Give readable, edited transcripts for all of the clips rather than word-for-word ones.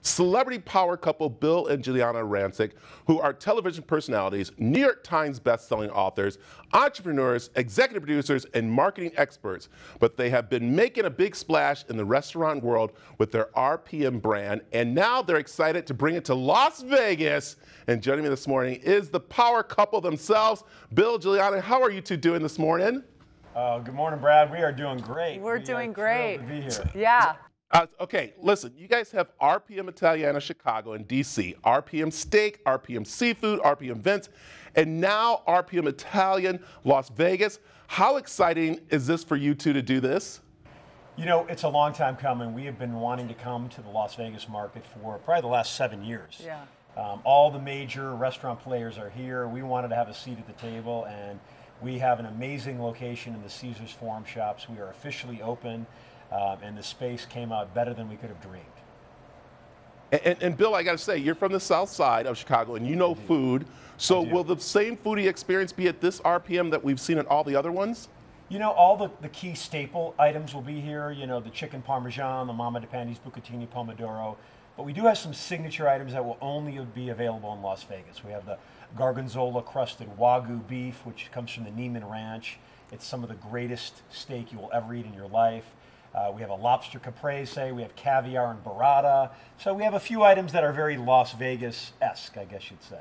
celebrity power couple Bill and Juliana Rancic, who are television personalities, New York Times bestselling authors, entrepreneurs, executive producers, and marketing experts. But they have been making a big splash in the restaurant world with their RPM brand, and now they're excited to bring it to Las Vegas. And joining me this morning is the power couple themselves. Bill, Juliana, how are you two doing this morning? Good morning, Brad. We are doing great. We're doing great. To be here. Yeah. Okay, listen, you guys have RPM Italiana Chicago and DC, RPM Steak, RPM Seafood, RPM Vince, and now RPM Italian Las Vegas. How exciting is this for you two to do this? You know, it's a long time coming. We have been wanting to come to the Las Vegas market for probably the last 7 years. Yeah. All the major restaurant players are here. We wanted to have a seat at the table, and we have an amazing location in the Caesars Forum Shops. We are officially open. And the space came out better than we could have dreamed. And Bill, I got to say, you're from the south side of Chicago, and you know food. So will the same foodie experience be at this RPM that we've seen at all the other ones? You know, all the key staple items will be here. You know, the chicken parmesan, the Mama de Pandi's bucatini pomodoro. But we do have some signature items that will only be available in Las Vegas. We have the Gorgonzola crusted Wagyu beef, which comes from the Neiman Ranch. It's some of the greatest steak you will ever eat in your life. We have a lobster caprese, we have caviar and burrata. So we have a few items that are very Las Vegas-esque, I guess you'd say.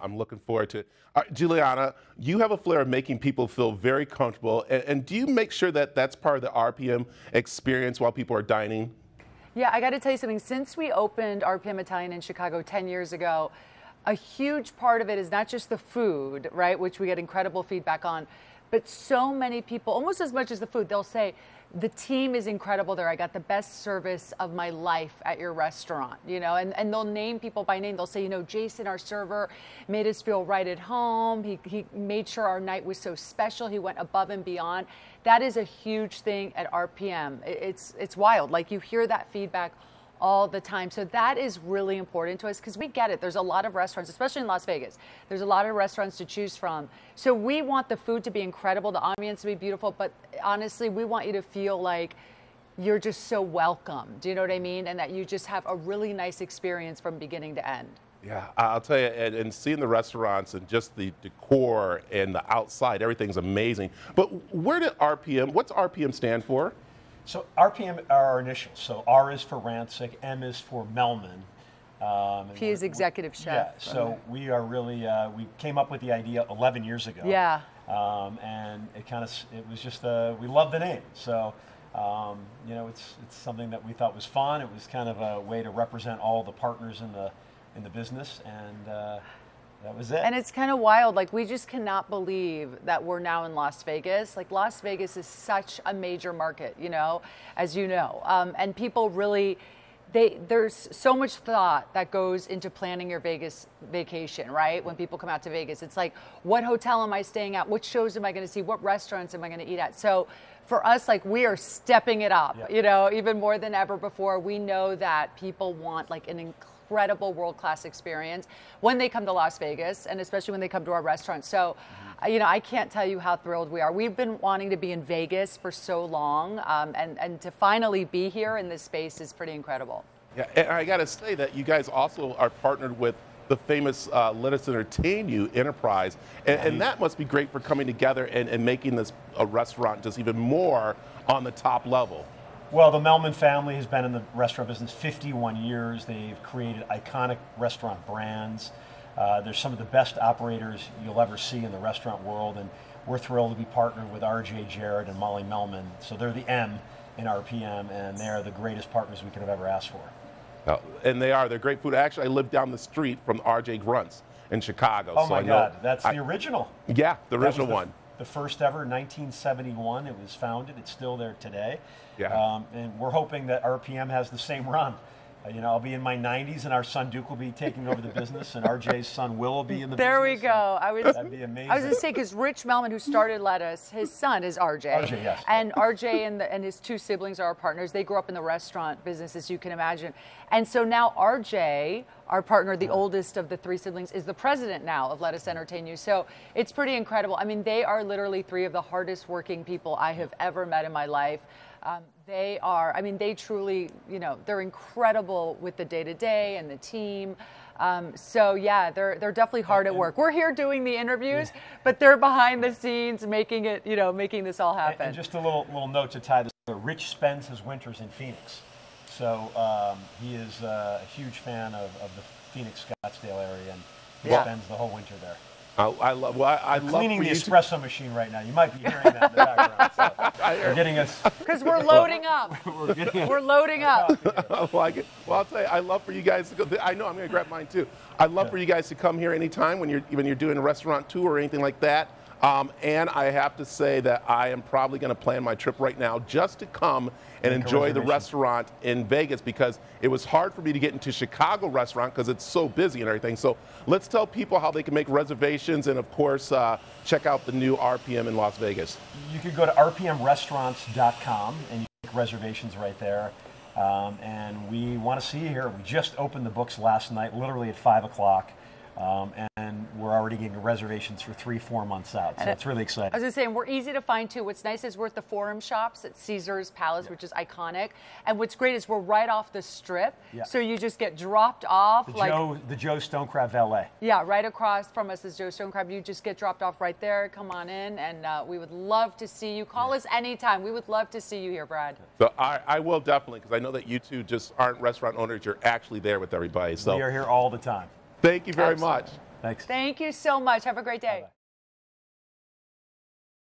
I'm looking forward to it. Juliana, you have a flair of making people feel very comfortable. And do you make sure that that's part of the RPM experience while people are dining? Yeah, I got to tell you something. Since we opened RPM Italian in Chicago 10 years ago, a huge part of it is not just the food, right, which we get incredible feedback on, but so many people, almost as much as the food, they'll say, the team is incredible there. I got the best service of my life at your restaurant, you know, and they'll name people by name. They'll say, you know, Jason, our server, made us feel right at home. He made sure our night was so special. He went above and beyond. That is a huge thing at RPM. It's wild. Like, you hear that feedback all the time. So that is really important to us because we get it. There's a lot of restaurants, especially in Las Vegas. There's a lot of restaurants to choose from. So we want the food to be incredible, the ambiance to be beautiful, but honestly, we want you to feel like you're just so welcome. Do you know what I mean? And that you just have a really nice experience from beginning to end. Yeah, I'll tell you, and seeing the restaurants and just the decor and the outside, everything's amazing. But what's RPM stand for? So RPM are our initials. So R is for Rancic, M is for Melman. He is executive chef. Yeah, so we are really, we came up with the idea 11 years ago. Yeah. And it was just, we love the name. So, you know, it's something that we thought was fun. It was kind of a way to represent all the partners in the business, and that was it. And it's kind of wild. Like, we just cannot believe that we're now in Las Vegas. Like, Las Vegas is such a major market, you know, as you know. And people really, there's so much thought that goes into planning your Vegas vacation, right? When people come out to Vegas, it's like, what hotel am I staying at? What shows am I going to see? What restaurants am I going to eat at? So for us, like, we are stepping it up, you know, even more than ever before. We know that people want like an incredible world-class experience when they come to Las Vegas, and especially when they come to our restaurant. So, you know, I can't tell you how thrilled we are. We've been wanting to be in Vegas for so long, and to finally be here in this space is pretty incredible. Yeah, and I got to say that you guys also are partnered with the famous Let Us Entertain You enterprise, and that must be great for coming together and making this a restaurant just even more on the top level. Well, the Melman family has been in the restaurant business 51 years. They've created iconic restaurant brands. They're some of the best operators you'll ever see in the restaurant world, and we're thrilled to be partnered with RJ Jarrett and Molly Melman. So they're the M in RPM, and they're the greatest partners we could have ever asked for. And they are. They're great food. Actually, I live down the street from RJ Grunts in Chicago. Oh, so my God. That's the original. Yeah, the original one. The first ever, 1971. It was founded. It's still there today. Yeah. And we're hoping that RPM has the same run. You know, I'll be in my 90s, and our son Duke will be taking over the business, and RJ's son Will be in the business. There we go. That'd be amazing. I was going to say, because Rich Melman, who started Lettuce, his son is RJ. RJ, yes. And RJ and his two siblings are our partners. They grew up in the restaurant business, as you can imagine. And so now RJ, our partner, the oldest of the three siblings, is the president now of Let Us Entertain You. So it's pretty incredible. I mean, they are literally three of the hardest working people I have ever met in my life. They are, I mean, they truly, you know, they're incredible with the day-to-day and the team. So yeah, they're definitely hard at work. We're here doing the interviews, but they're behind the scenes making it, you know, making this all happen. And just a little note to tie this together. Rich spends his winters in Phoenix. So he is a huge fan of the Phoenix Scottsdale area, and he spends the whole winter there. I love. Well, I love cleaning the espresso machine right now. You might be hearing that in the background. So we're getting us because we're loading up. We're loading up. I like it. Well, I'll tell you, I love for you guys to go. I know I'm going to grab mine too. I'd love for you guys to come here anytime when you're doing a restaurant tour or anything like that. And I have to say that I am probably going to plan my trip right now just to come and enjoy the restaurant in Vegas, because it was hard for me to get into Chicago restaurant because it's so busy and everything. So let's tell people how they can make reservations and, of course, check out the new RPM in Las Vegas. You could go to rpmrestaurants.com and you can make reservations right there. And we want to see you here. We just opened the books last night, literally at 5 o'clock. And we're already getting reservations for 3-4 months out, so it's really exciting. I was just saying, we're easy to find too. What's nice is we're at the Forum Shops at Caesar's Palace, which is iconic. And what's great is we're right off the Strip, so you just get dropped off. The Joe Stonecraft Valet. Yeah, right across from us is Joe Stonecraft. You just get dropped off right there. Come on in, and we would love to see you. Call us anytime. We would love to see you here, Brad. So I will definitely, because I know that you two just aren't restaurant owners. You're actually there with everybody. So we are here all the time. Thank you very much. Thanks. Thank you so much. Have a great day. Bye-bye.